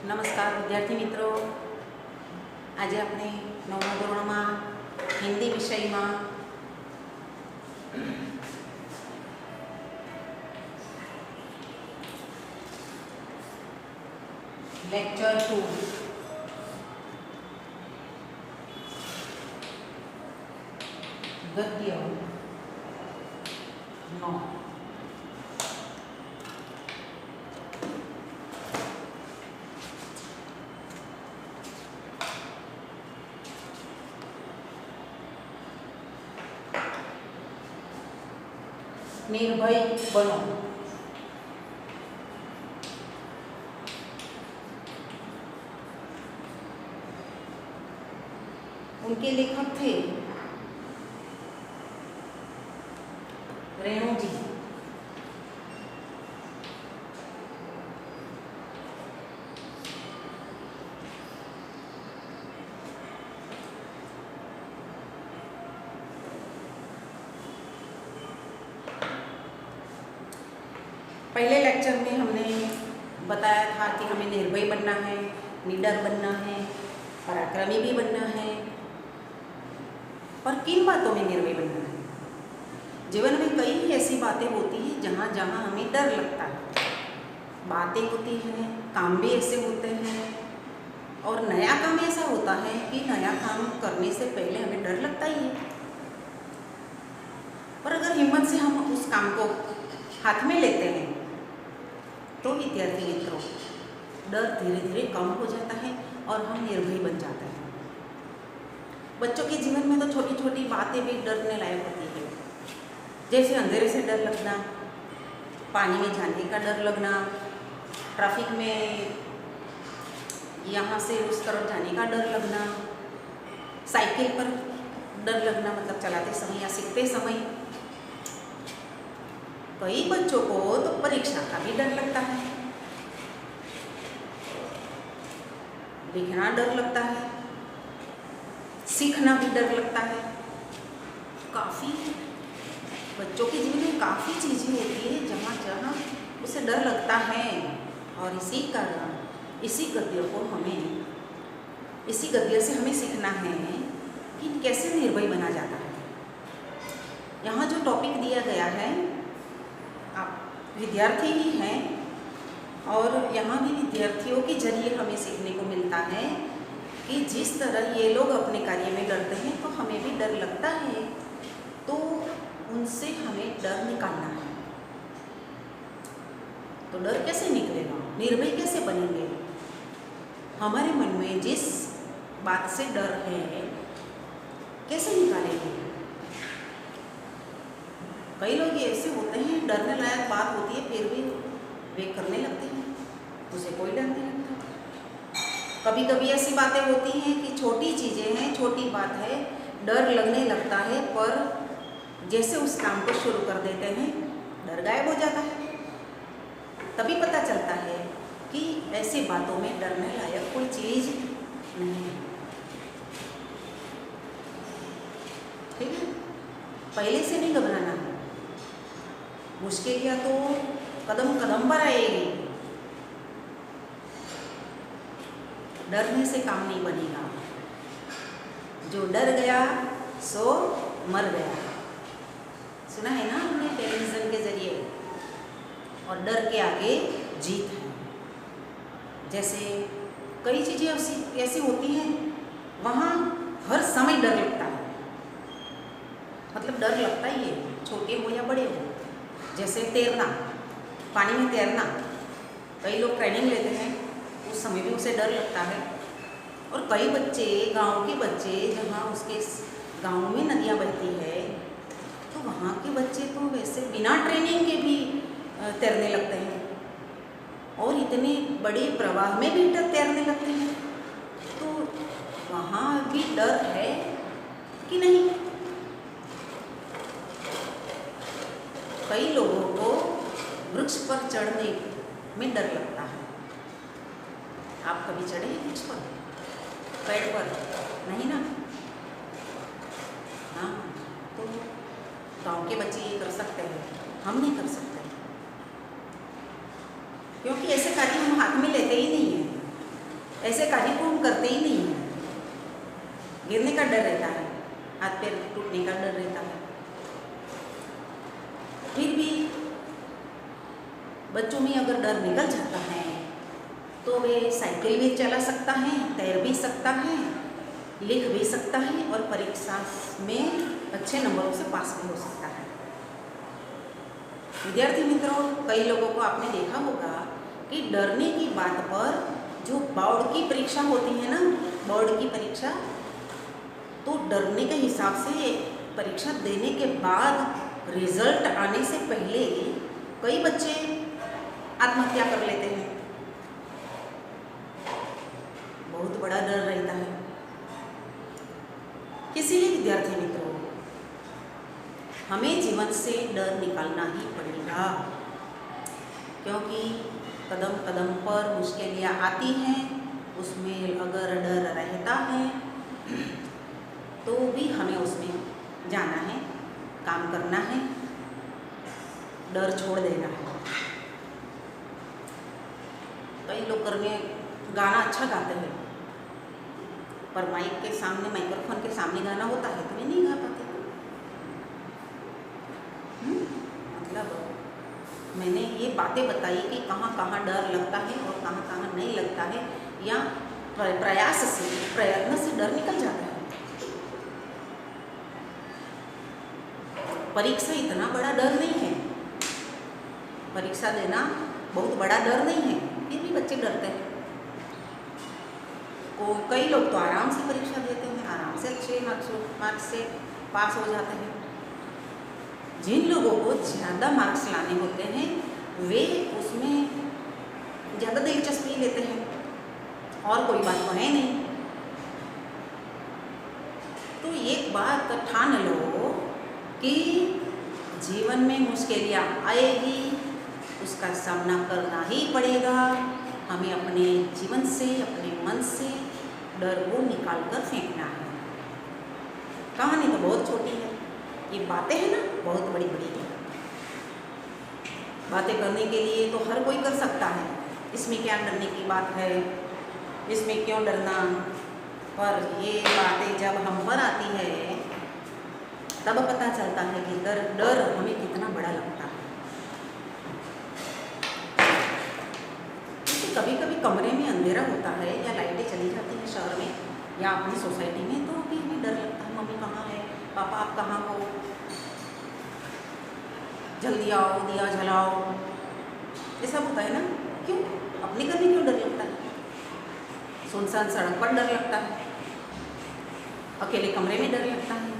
નમસ્કાર વિદ્યાર્થી મિત્રો, આજે આપણે 9મા ધોરણમાં હિન્દી વિષયમાં લેક્ચર 2 ગદ્ય 9 निर्भय बनो। उनके लेखक थे रेणु जी। पहले लेक्चर में हमने बताया था कि हमें निर्भय बनना है, निडर बनना है, पराक्रमी भी बनना है। पर किन बातों में निर्भय बनना है? जीवन में कई ऐसी बातें होती हैं जहाँ जहाँ हमें डर लगता है। बातें होती हैं, काम भी ऐसे होते हैं, और नया काम ऐसा होता है कि नया काम करने से पहले हमें डर लगता ही है। पर अगर हिम्मत से हम उस काम को हाथ में लेते हैं तो विद्यार्थी मित्रों, डर धीरे धीरे कम हो जाता है और हम निर्भय बन जाते हैं। बच्चों के जीवन में तो छोटी छोटी बातें भी डरने लायक होती है, जैसे अंधेरे से डर लगना, पानी में जाने का डर लगना, ट्रैफिक में यहाँ से उस तरफ जाने का डर लगना, साइकिल पर डर लगना, मतलब चलाते समय या सीखते समय। कई बच्चों को तो परीक्षा का भी डर लगता है, लिखना डर लगता है, सीखना भी डर लगता है। काफ़ी बच्चों के जीवन में काफ़ी चीज़ें होती है जहाँ जहाँ उसे डर लगता है, और इसी कारण इसी गद्य से हमें सीखना है कि कैसे निर्भय बना जाता है। यहाँ जो टॉपिक दिया गया है, आप विद्यार्थी ही हैं, और यहाँ भी विद्यार्थियों के जरिए हमें सीखने को मिलता है कि जिस तरह ये लोग अपने कार्य में डरते हैं तो हमें भी डर लगता है, तो उनसे हमें डर निकालना है। तो डर कैसे निकलेगा, निर्भय कैसे बनेंगे? हमारे मन में जिस बात से डर है कैसे निकालेंगे? कई लोग ऐसे होते हैं, डरने लायक बात होती है फिर भी वे करने लगते हैं, उसे कोई डर नहीं लगता। कभी कभी ऐसी बातें होती हैं कि छोटी चीज़ें हैं, छोटी बात है, डर लगने लगता है, पर जैसे उस काम को शुरू कर देते हैं डर गायब हो जाता है। तभी पता चलता है कि ऐसी बातों में डरने लायक कोई चीज़ नहीं है। ठीक है, पहले से नहीं घबराना है। मुश्किलियाँ तो कदम कदम पर आएगी, डरने से काम नहीं बनेगा। जो डर गया सो मर गया, सुना है ना हमने टेलीविज़न के जरिए। और डर के आगे जीत है। जैसे कई चीज़ें ऐसी होती हैं वहाँ हर समय डर लगता है, मतलब डर लगता ही है, छोटे हो या बड़े हो। जैसे तैरना, पानी में तैरना, कई लोग ट्रेनिंग लेते हैं, उस समय भी उसे डर लगता है। और कई बच्चे, गांव के बच्चे, जहाँ उसके गांव में नदियाँ बहती है तो वहाँ के बच्चे तो वैसे बिना ट्रेनिंग के भी तैरने लगते हैं, और इतने बड़े प्रवाह में भी तैरने लगते हैं। तो वहाँ भी डर है कि नहीं? कई लोगों को वृक्ष पर चढ़ने में डर लगता है। आप कभी चढ़े हैं वृक्ष पर, पेड़ पर? नहीं ना। हाँ, तो गांव के बच्चे ये कर सकते हैं, हम नहीं कर सकते, क्योंकि ऐसे कार्य हम हाथ में लेते ही नहीं हैं। ऐसे कार्य को हम करते ही नहीं हैं। गिरने का डर रहता है, हाथ पैर टूटने का डर रहता है। फिर भी बच्चों में अगर डर निकल जाता है तो वे साइकिल भी चला सकता है, तैर भी सकता है, लिख भी सकता है और परीक्षा में अच्छे नंबरों से पास भी हो सकता है। विद्यार्थी मित्रों, कई लोगों को आपने देखा होगा कि डरने की बात पर जो बोर्ड की परीक्षा होती है ना, बोर्ड की परीक्षा, तो डरने के हिसाब से परीक्षा देने के बाद रिजल्ट आने से पहले कई बच्चे आत्महत्या कर लेते हैं। बहुत बड़ा डर रहता है। इसीलिए विद्यार्थी मित्रों, हमें जीवन से डर निकालना ही पड़ेगा, क्योंकि कदम कदम पर मुश्किलें आती हैं। उसमें अगर डर रहता है तो भी हमें उसमें जाना है, काम करना है, डर छोड़ देना है। कई लोग गाना अच्छा गाते हैं, पर माइक के सामने, माइक्रोफोन के सामने गाना होता है तो वे नहीं गा पाते। मतलब मैंने ये बातें बताई कि कहाँ कहाँ डर लगता है और कहाँ कहाँ नहीं लगता है, या प्रयास से, प्रयत्न से डर निकल जाता है। परीक्षा इतना बड़ा डर नहीं है, परीक्षा देना बहुत बड़ा डर नहीं है, फिर भी बच्चे डरते हैं। कई लोग तो आराम से परीक्षा देते हैं, आराम से अच्छे मार्क्स से पास हो जाते हैं। जिन लोगों को ज़्यादा मार्क्स लाने होते हैं वे उसमें ज़्यादा दिलचस्पी लेते हैं, और कोई बात तो है नहीं। तो एक बात ठान लो कि जीवन में मुश्किलें आएगी, उसका सामना करना ही पड़ेगा। हमें अपने जीवन से, अपने मन से डर को निकाल कर फेंकना है। कहानी तो बहुत छोटी है, ये बातें हैं ना बहुत बड़ी बड़ी है। बातें करने के लिए तो हर कोई कर सकता है, इसमें क्या डरने की बात है, इसमें क्यों डरना। पर ये बातें जब हम पर आती है तब पता चलता है कि डर हमें कितना बड़ा लगता है। कभी कभी कमरे में अंधेरा होता है या लाइटें चली जाती हैं शहर में या अपनी सोसाइटी में, तो अभी हमें डर लगता है, मम्मी कहाँ है, पापा आप कहाँ हो, जल्दी आओ, दिया जलाओ। ये सब होता है ना, क्यों? अपने घर में क्यों डर लगता है? सुनसान सड़क पर डर लगता है, अकेले कमरे में डर लगता है।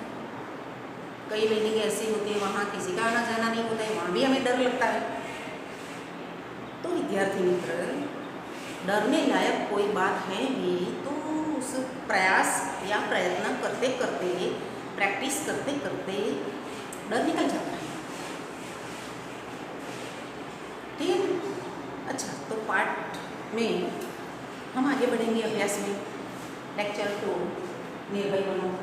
कई बिल्डिंग ऐसी होती है वहाँ किसी का आना जाना नहीं होता है, वहाँ भी हमें डर लगता है। तो विद्यार्थी मित्र, डरने लायक कोई बात है भी तो उस प्रयास या प्रयत्न करते करते, प्रैक्टिस करते करते डर निकल जाता है। ठीक है? अच्छा, तो पाठ में हम आगे बढ़ेंगे अभ्यास में। लेक्चर 2, निर्भय बनो।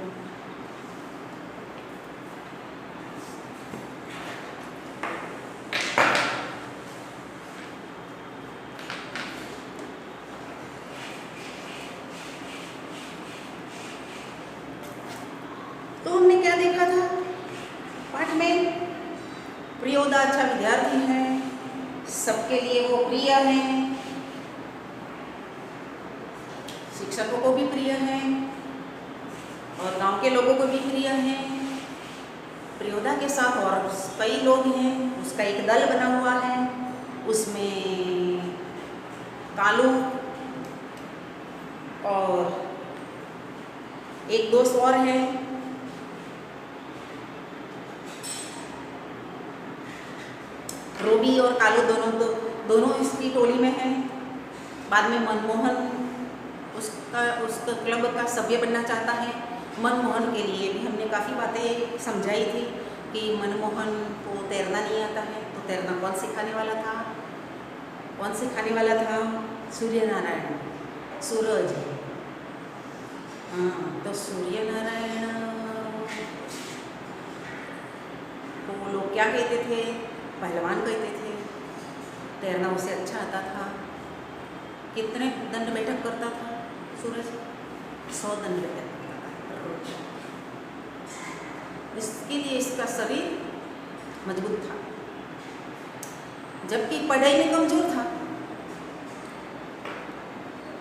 तो हमने क्या देखा था पाठ में? प्रियोदा अच्छा विद्यार्थी है, सबके लिए वो प्रिय है, शिक्षकों को भी प्रिय है और गांव के लोगों को भी प्रिय है। प्रियोदा के साथ और कई लोग हैं, उसका एक दल बना हुआ है, उसमें कालू और एक दोस्त और है। रोबी और कालू दोनों इसकी टोली में हैं। बाद में मनमोहन उसका क्लब का सभ्य बनना चाहता है। मनमोहन के लिए भी हमने काफ़ी बातें समझाई थी कि मनमोहन को तैरना नहीं आता है, तो तैरना कौन सिखाने वाला था? कौन सिखाने वाला था? सूर्य नारायण, सूरज। हाँ, तो सूर्य नारायण को लोग क्या कहते थे? पहलवान कहते थे। तैरना उसे अच्छा आता था, कितने दंड बैठक करता था, सूरज 100 दिन नृत्य करता था। इसके लिए इसका शरीर मजबूत था, जबकि पढ़ाई में कमजोर था।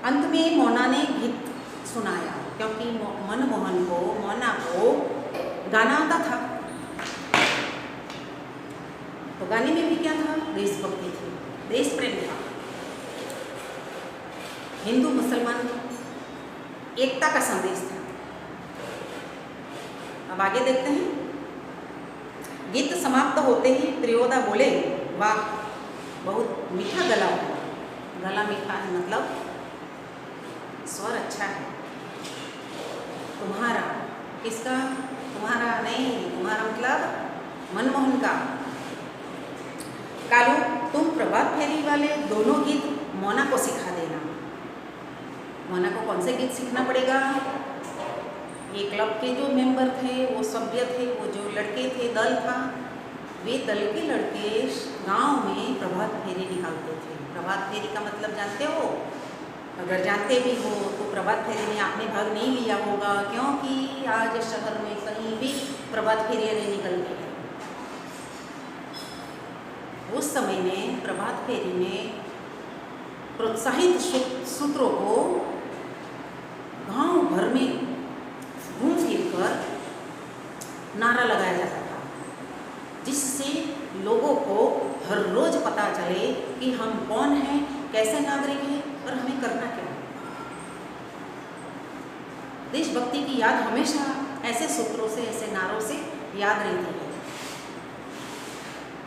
अंत में मोना ने गीत सुनाया, क्योंकि मोना को गाना आता था। तो गाने में भी क्या था? देशभक्ति थी, देश प्रेम था, हिंदू मुसलमान एकता का संदेश था। अब आगे देखते हैं। गीत समाप्त होते ही प्रियोदा बोले, वाह बहुत मीठा गला है। गला मीठा है मतलब स्वर अच्छा है। तुम्हारा, किसका? तुम्हारा नहीं, तुम्हारा मतलब मनमोहन का। कालू, तुम प्रभात फेरी वाले दोनों गीत मोना को सिखा देना। मोना को कौन से गीत सीखना पड़ेगा? ये क्लब के जो मेंबर थे, वो सभ्य थे, वो जो लड़के थे, दल था, वे दल के लड़के गांव में प्रभात फेरी निकालते थे। प्रभात फेरी का मतलब जानते हो? अगर जानते भी हो तो प्रभात फेरी में आपने भाग नहीं लिया होगा, क्योंकि आज शहर में कहीं भी प्रभात फेरियाँ नहीं निकलती हैं। उस समय में प्रभात फेरी में प्रोत्साहित सूत्रों को गांव भर में घूम फिर कर नारा लगाया जाता था, जिससे लोगों को हर रोज पता चले कि हम कौन हैं, कैसे नागरिक हैं और हमें करना क्या है। देशभक्ति की याद हमेशा ऐसे सूत्रों से, ऐसे नारों से याद रहती है।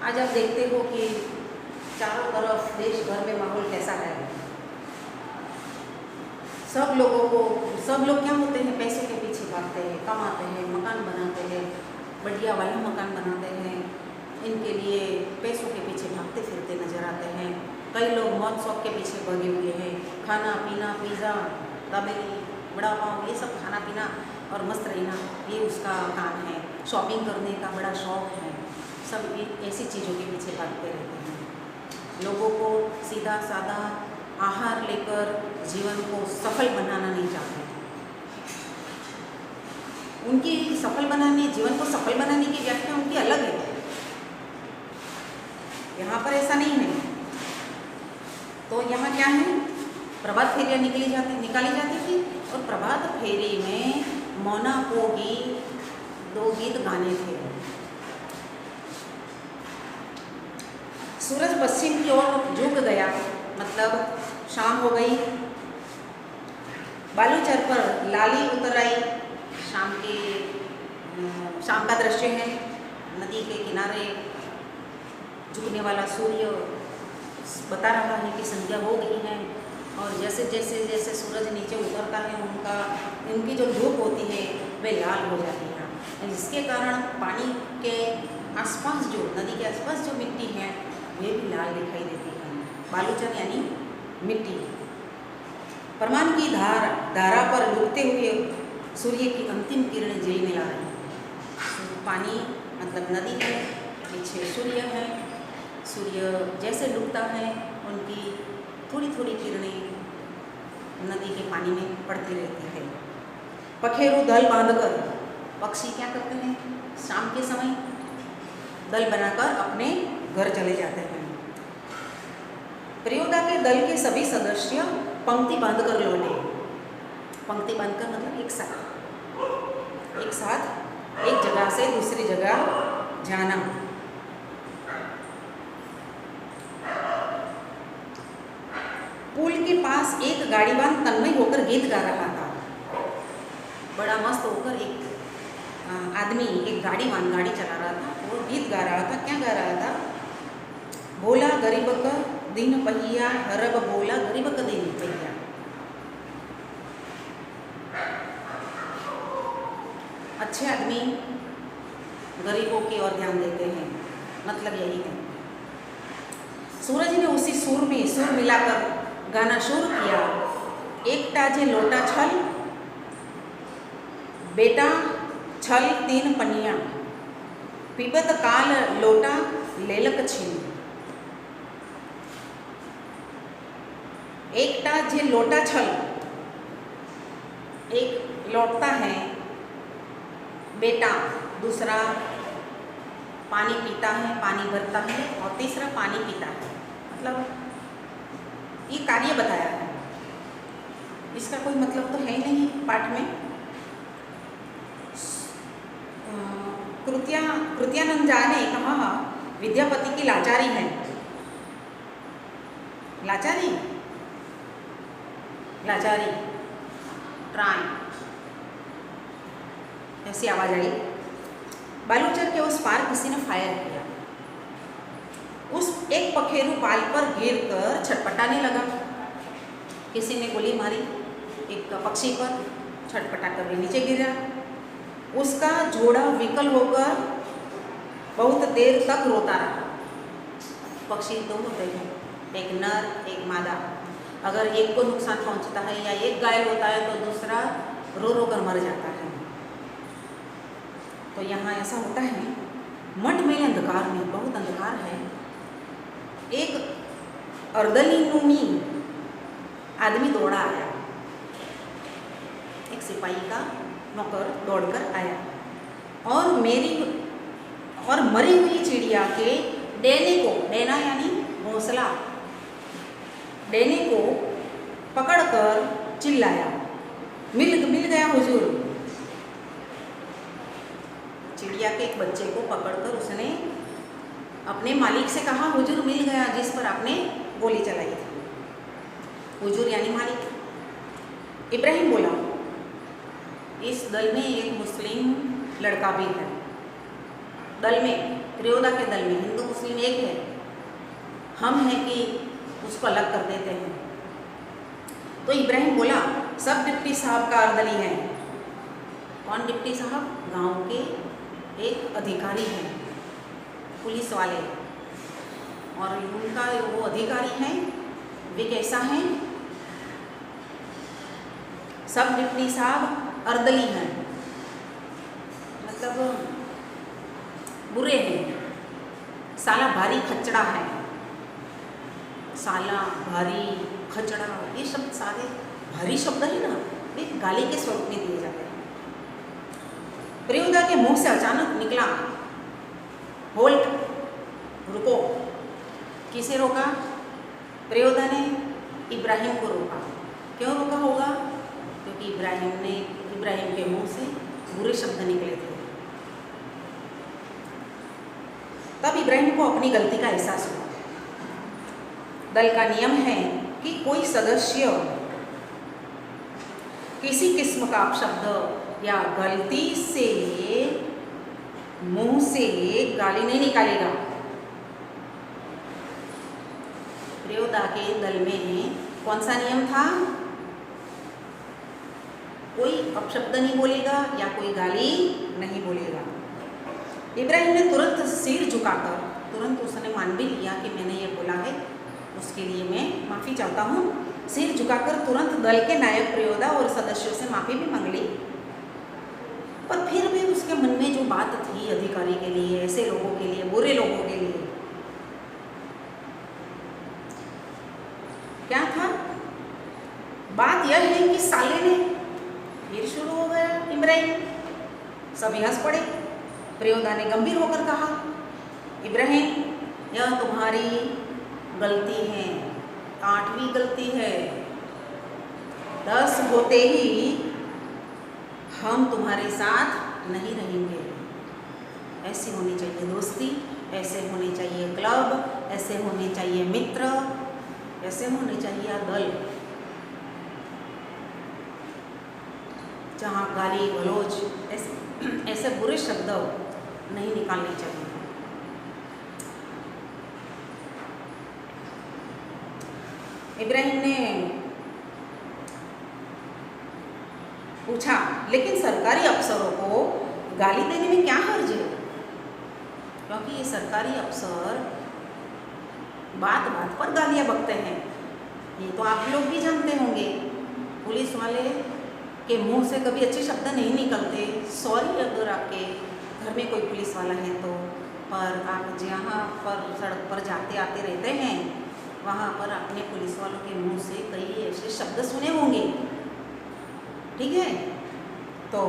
आज आप देखते हो कि चारों तरफ देश भर में माहौल कैसा है। सब लोग क्या होते हैं? पैसों के पीछे भागते हैं, कमाते हैं, मकान बनाते हैं, बढ़िया वाला मकान बनाते हैं। इनके लिए पैसों के पीछे भागते फिरते नजर आते हैं। कई लोग मौत शौक के पीछे भागे हुए हैं। खाना पीना, पिज़्ज़ा, दाबेली, बड़ा पाव, ये सब खाना पीना और मस्त रहना, ये उसका काम है। शॉपिंग करने का बड़ा शौक है। सब ऐसी चीज़ों के पीछे भागते रहते हैं। लोगों को सीधा साधा आहार लेकर जीवन को सफल बनाना नहीं चाहते। उनकी जीवन को सफल बनाने की व्याख्या उनकी अलग है। यहाँ पर ऐसा नहीं है। तो यहाँ क्या है? प्रभात फेरियाँ निकाली जाती थी और प्रभात फेरी में मोना को ही 2 गीत गाने थे। सूरज पश्चिम की ओर झुक गया, मतलब शाम हो गई। बालूचर पर लाली उतर आई। शाम का दृश्य है। नदी के किनारे झुकने वाला सूर्य बता रहा है कि संध्या हो गई है। और जैसे जैसे सूरज नीचे उतरता है, उनकी जो धूप होती है वे लाल हो जाती है, जिसके कारण पानी के आसपास नदी के आसपास जो मिट्टी है वे भी लाल दिखाई देती है। बालूचर यानी मिट्टी। परमान की धारा पर डूबते हुए सूर्य की अंतिम किरणें झिलमिला रही हैं। पानी मतलब नदी है, पीछे सूर्य है। सूर्य जैसे डूबता है, उनकी थोड़ी थोड़ी किरणें नदी के पानी में पड़ती रहती है। पखेरु दल बांधकर, पक्षी क्या करते हैं? शाम के समय दल बनाकर अपने घर चले जाते हैं। प्रियोदा के दल के सभी सदस्य पंक्ति बांधकर लौटे। पंक्ति बांधकर मतलब एक साथ एक जगह से दूसरी जगह जाना। पुल के पास एक गाड़ीवान तन्मय होकर गीत गा रहा था। बड़ा मस्त होकर एक आदमी, एक गाड़ीवान गाड़ी चला रहा था, वो गीत गा रहा था। क्या गा रहा था? बोला गरीब का दिन पहिया, रब बोला गरीब का दिन पहिया। अच्छे आदमी गरीबों की ओर ध्यान देते हैं, मतलब यही है। सूरज ने उसी सुर मिलाकर गाना शुरू किया। एकटा जे लोटा छल, बेटा छल 3 पनिया, पीबत काल लोटा लेलक छीन। एकटा जे लोटा छल, एक लौटता है बेटा, दूसरा पानी पीता है, पानी भरता है, और तीसरा पानी पीता है। मतलब ये कार्य बताया है, इसका कोई मतलब तो है ही नहीं पाठ में। कृत्यानंदा ने कहा विद्यापति की लाचारी है। लाचारी लाचारी ट्राई, ऐसी आवाज आई। बालूचर के उस पार किसी ने फायर किया। उस एक पखेरु पाल पर गिरकर छटपटाने लगा। किसी ने गोली मारी एक पक्षी पर, छटपटा कर नीचे गिरा। उसका जोड़ा विकल होकर बहुत देर तक रोता रहा। पक्षी दो होते हैं, एक नर एक मादा। अगर एक को नुकसान पहुंचता है या एक घायल होता है तो दूसरा रो रो कर मर जाता है। तो यहाँ ऐसा होता है, मठ में अंधकार में, बहुत अंधकार है, एक अर्दलीनुमी आदमी दौड़ा आया। एक सिपाही का नौकर दौड़कर आया और मरी हुई चिड़िया के डेने को, डेना यानी घोंसला, डेने को पकड़कर चिल्लाया, मिल गया हुजूर। चिड़िया के एक बच्चे को पकड़कर उसने अपने मालिक से कहा, हुजूर मिल गया जिस पर आपने गोली चलाई थी। हुजूर यानी मालिक। इब्राहिम बोला, इस दल में एक मुस्लिम लड़का भी है। दल में, त्रियोदा के दल में हिंदू मुस्लिम एक है। हम हैं कि उसको अलग कर देते हैं। तो इब्राहिम बोला, सब डिप्टी साहब का अर्दली है। कौन डिप्टी साहब? गांव के एक अधिकारी हैं, पुलिस वाले। और उनका वो अधिकारी हैं, वे कैसा हैं? सब डिप्टी साहब अर्दली हैं, मतलब बुरे हैं। साला भारी खचड़ा है। साला, भारी, खचड़ा, ये शब्द सारे भारी शब्द है ना, वे गाली के स्वरूप में दिए जाते हैं। प्रियोदा के मुंह से अचानक निकला, होल्ट, रुको। किसे रोका? प्रियोदा ने इब्राहिम को रोका। क्यों रोका होगा? क्योंकि इब्राहिम के मुंह से बुरे शब्द निकले थे। तब इब्राहिम को अपनी गलती का एहसास हुआ। दल का नियम है कि कोई सदस्य किसी किस्म का अपशब्द या गलती से मुंह से गाली नहीं निकालेगा। प्रियोदा के दल में कौन सा नियम था? कोई अपशब्द नहीं बोलेगा या कोई गाली नहीं बोलेगा। इब्राहिम ने तुरंत सिर झुकाकर, तुरंत उसने मान भी लिया कि मैंने ये बोला है, उसके लिए मैं माफ़ी चाहता हूँ। सिर झुकाकर तुरंत दल के नायक प्रियोदा और सदस्यों से माफ़ी भी मांग ली। पर फिर भी उसके मन में जो बात थी अधिकारी के लिए, ऐसे लोगों के लिए, बुरे लोगों के लिए, क्या था? बात यह है कि साले ने फिर शुरू हो गया इब्राहिम। सभी हंस पड़े। प्रियोदा ने गंभीर होकर कहा, इब्राहिम, यह तुम्हारी गलती है, 8वीं गलती है। 10 होते ही हम तुम्हारे साथ नहीं रहेंगे। ऐसी होनी चाहिए दोस्ती, ऐसे होने चाहिए क्लब, ऐसे होने चाहिए मित्र, ऐसे होने चाहिए दल, जहाँ गाली गलौज ऐसे बुरे शब्द नहीं निकालने चाहिए। इब्राहिम ने पूछा, लेकिन सरकारी अफसरों को गाली देने में क्या हर्ज है? क्योंकि ये सरकारी अफसर बात बात पर गालियाँ बकते हैं। ये तो आप लोग भी जानते होंगे। पुलिस वाले के मुंह से कभी अच्छे शब्द नहीं निकलते। सॉरी अगर आपके घर में कोई पुलिस वाला है तो, पर आप जहाँ पर सड़क पर जाते आते रहते हैं वहाँ पर अपने पुलिस वालों के मुंह से कई ऐसे शब्द सुने होंगे ठीक है। तो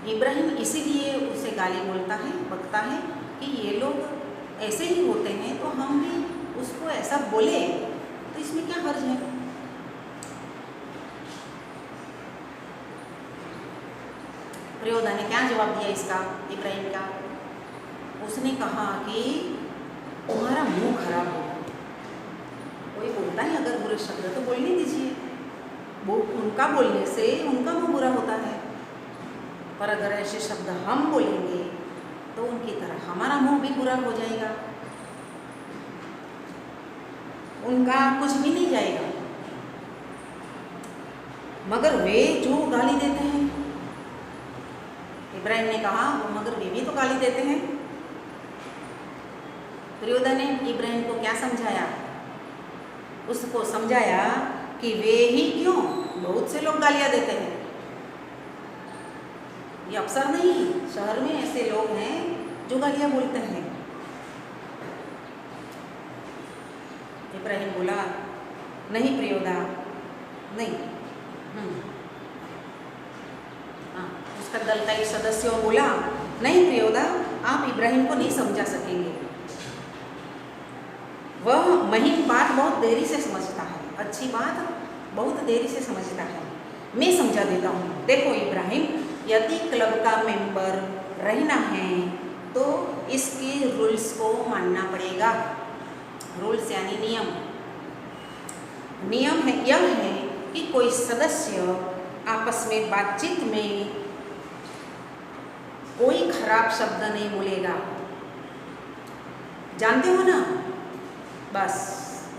इब्राहिम इसीलिए उसे गाली बोलता है, बकता है कि ये लोग ऐसे ही होते हैं तो हम भी उसको ऐसा बोले तो इसमें क्या हर्ज है। प्रियोदा ने क्या जवाब दिया इसका, इब्राहिम का? उसने कहा कि तुम्हारा मुंह खराब हो। कोई बोलता है अगर बुरे शब्द तो बोलने दीजिए, वो उनका बोलने से उनका मुंह बुरा होता है, पर अगर ऐसे शब्द हम बोलेंगे तो उनकी तरह हमारा मुंह भी बुरा हो जाएगा, उनका कुछ भी नहीं जाएगा। मगर वे जो गाली देते हैं, इब्राहिम ने कहा वो मगर वे भी तो गाली देते हैं। प्रियोदा ने इब्राहिम को क्या समझाया? उसको समझाया कि वे ही क्यों, बहुत से लोग गालियां देते हैं, ये अक्सर नहीं, शहर में ऐसे लोग हैं जो गालियां बोलते हैं। इब्राहिम बोला नहीं प्रियोदा, नहीं। उसका दल का एक सदस्य बोला नहीं प्रियोदा, आप इब्राहिम को नहीं समझा सकेंगे, वह महिम बात बहुत देरी से समझता है, अच्छी बात बहुत देरी से समझता है, मैं समझा देता हूँ। देखो इब्राहिम, यदि क्लब का मेंबर रहना है तो इसके रूल्स को मानना पड़ेगा। रूल्स यानी नियम। नियम है यह है कि कोई सदस्य आपस में बातचीत में कोई खराब शब्द नहीं बोलेगा, जानते हो ना, बस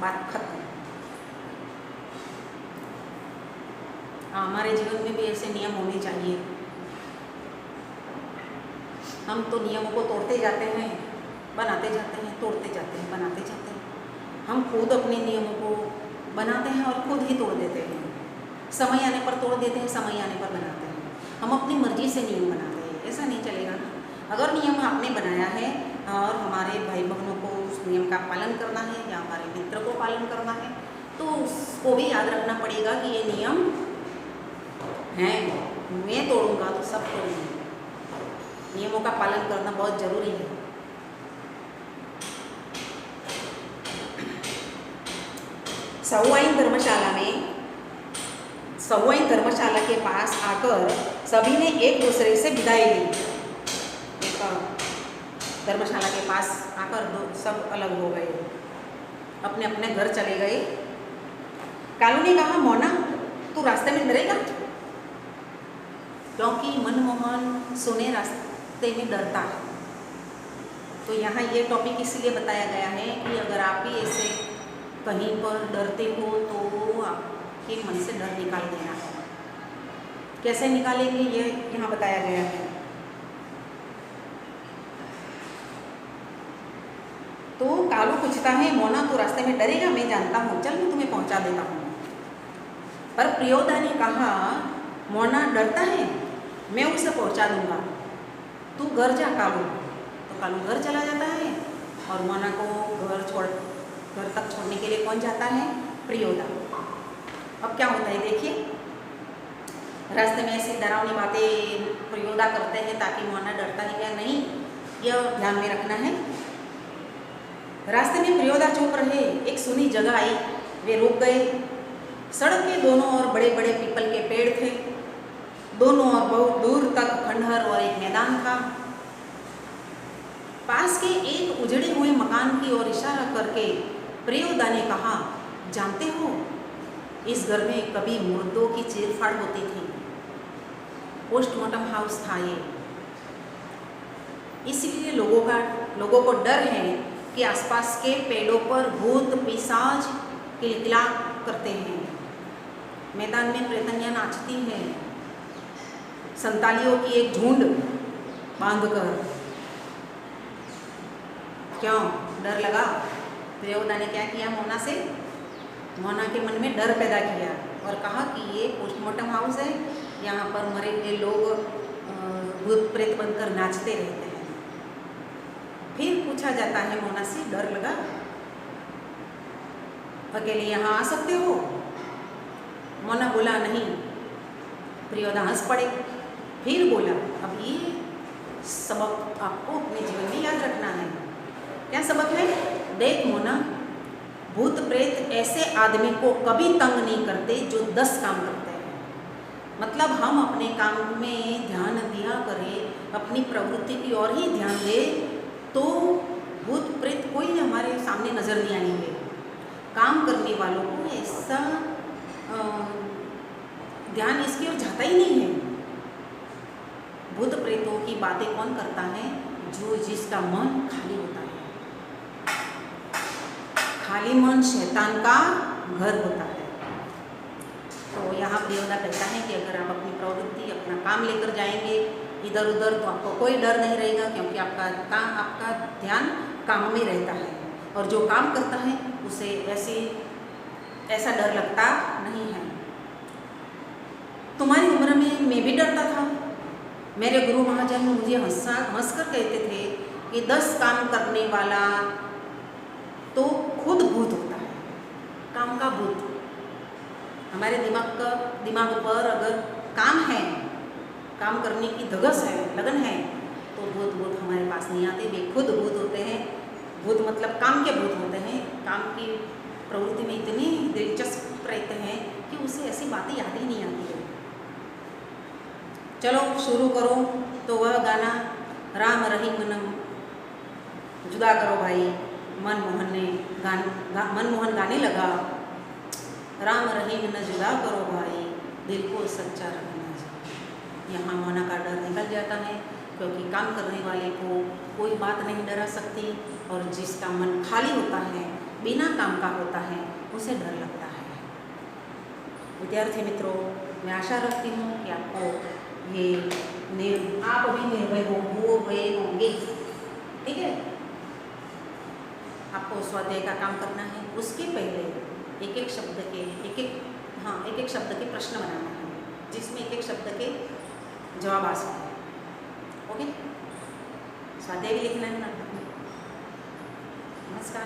बात खत्म। हमारे जीवन में भी ऐसे नियम होने चाहिए। हम तो नियमों को तोड़ते जाते हैं, बनाते जाते हैं, तोड़ते जाते हैं, बनाते जाते हैं। हम खुद अपने नियमों को बनाते हैं और खुद ही तोड़ देते हैं। समय आने पर तोड़ देते हैं, समय आने पर बनाते हैं। हम अपनी मर्जी से नियम बनाते हैं, ऐसा नहीं चलेगा ना। अगर नियम आपने बनाया है और हमारे भाई बहनों को उस नियम का पालन करना है या हमारे मित्र को पालन करना है तो उसको भी याद रखना पड़ेगा कि ये नियम हैं, मैं तोड़ूंगा तो सब तोड़ूंगा। नियमों का पालन करना बहुत जरूरी है। सहुआइन धर्मशाला के पास आकर सभी ने एक दूसरे से विदाई ली। धर्मशाला के पास आकर सब अलग हो गए, अपने अपने घर चले गए। कालू ने कहा मोना तू रास्ते में डरेगा, क्योंकि मनमोहन सुने रास्ते में डरता है। तो यहाँ ये टॉपिक इसलिए बताया गया है कि अगर आप भी ऐसे कहीं पर डरते हो तो आपके मन से डर निकाल देना है। कैसे निकालेंगे ये यहाँ बताया गया है। तो कालू पूछता है मोना तू रास्ते में डरेगा, मैं जानता हूँ, चल मैं तुम्हें पहुँचा देता हूँ। पर प्रियोदा ने कहा मोना डरता है, मैं उसे पहुँचा दूंगा, तू घर जा कालू। तो कालू घर चला जाता है और मोना को घर तक छोड़ने के लिए कौन जाता है? प्रियोदा। अब क्या होता है देखिए, रास्ते में ऐसी डरावनी बातें प्रियोदा करते हैं ताकि मोना डरता है या नहीं यह ध्यान में रखना है। रास्ते में प्रियोदा चुप रहे, एक सुनी जगह आई, वे रुक गए। सड़क के दोनों ओर बड़े बड़े पीपल के पेड़ थे, दोनों ओर बहुत दूर तक खंडहर और एक मैदान था। पास के एक उजड़े हुए मकान की ओर इशारा करके प्रियोदा ने कहा जानते हो इस घर में कभी मुर्दों की चीरफाड़ होती थी, पोस्टमार्टम हाउस था ये, इसलिए लोगों को डर है कि आसपास के पेड़ों पर भूत पिशाच किलकिला करते हैं। मैदान में प्रेतनियाँ नाचती हैं, संतालियों की एक झुंड बांधकर। क्यों डर लगा? प्रियोदा ने क्या किया मोना से? मोना के मन में डर पैदा किया और कहा कि ये पोस्टमार्टम हाउस है, यहाँ पर मरे हुए लोग भूत प्रेत बनकर नाचते रहते हैं। फिर पूछा जाता है मोना से, डर लगा? अकेले यहाँ आ सकते हो? मोना बोला नहीं, प्रियोदा हंस पड़े, फिर बोला अब ये सबक आपको अपने जीवन में याद रखना है। क्या सबक है? देख मोना, भूत प्रेत ऐसे आदमी को कभी तंग नहीं करते जो 10 काम करते हैं। मतलब हम अपने काम में ध्यान दिया करें, अपनी प्रवृत्ति की ओर ही ध्यान दें, तो भूत प्रेत कोई हमारे सामने नजर नहीं आएंगे। काम करने वालों को ऐसा ध्यान इसकी ओर जाता ही नहीं है। भूत प्रेतों की बातें कौन करता है? जो जिसका मन खाली होता है। खाली मन शैतान का घर होता है। तो यहाँ प्रियोदा कहता है कि अगर आप अपनी प्रवृत्ति, अपना काम लेकर जाएंगे इधर उधर, तो आपको कोई डर नहीं रहेगा, क्योंकि आपका ध्यान काम में रहता है। और जो काम करता है उसे ऐसा डर लगता नहीं है। तुम्हारी उम्र में मैं भी डरता था। मेरे गुरु महाजन मुझे हंसकर कहते थे कि 10 काम करने वाला तो खुद भूत होता है, काम का भूत। हमारे दिमाग पर अगर काम है, काम करने की धगस है, लगन है, तो भूत हमारे पास नहीं आते। वे खुद भूत होते हैं। भूत मतलब काम के भूत होते हैं। काम की प्रवृत्ति में इतने दिलचस्प रहते हैं कि उसे ऐसी बातें याद ही नहीं आती है। चलो शुरू करो। तो वह गाना राम रही मन जुदा करो भाई, मनमोहन गाने लगा, राम रही मन जुदा करो भाई, दिल को सच्चा रखना चाहिए। यहाँ मोना का डर निकल जाता है, क्योंकि काम करने वाले को कोई बात नहीं डरा सकती, और जिसका मन खाली होता है, बिना काम का होता है, उसे डर लगता है। विद्यार्थी मित्रों, मैं आशा रखती हूँ कि आपको आप भी निर्भय हो गए होंगे। ठीक है, आपको स्वाध्याय का काम करना है। उसके पहले एक एक शब्द के प्रश्न बनाना है, जिसमें एक एक शब्द के जवाब आ सकते हैं। ओके, स्वाध्याय भी लिखना है ना। नमस्कार।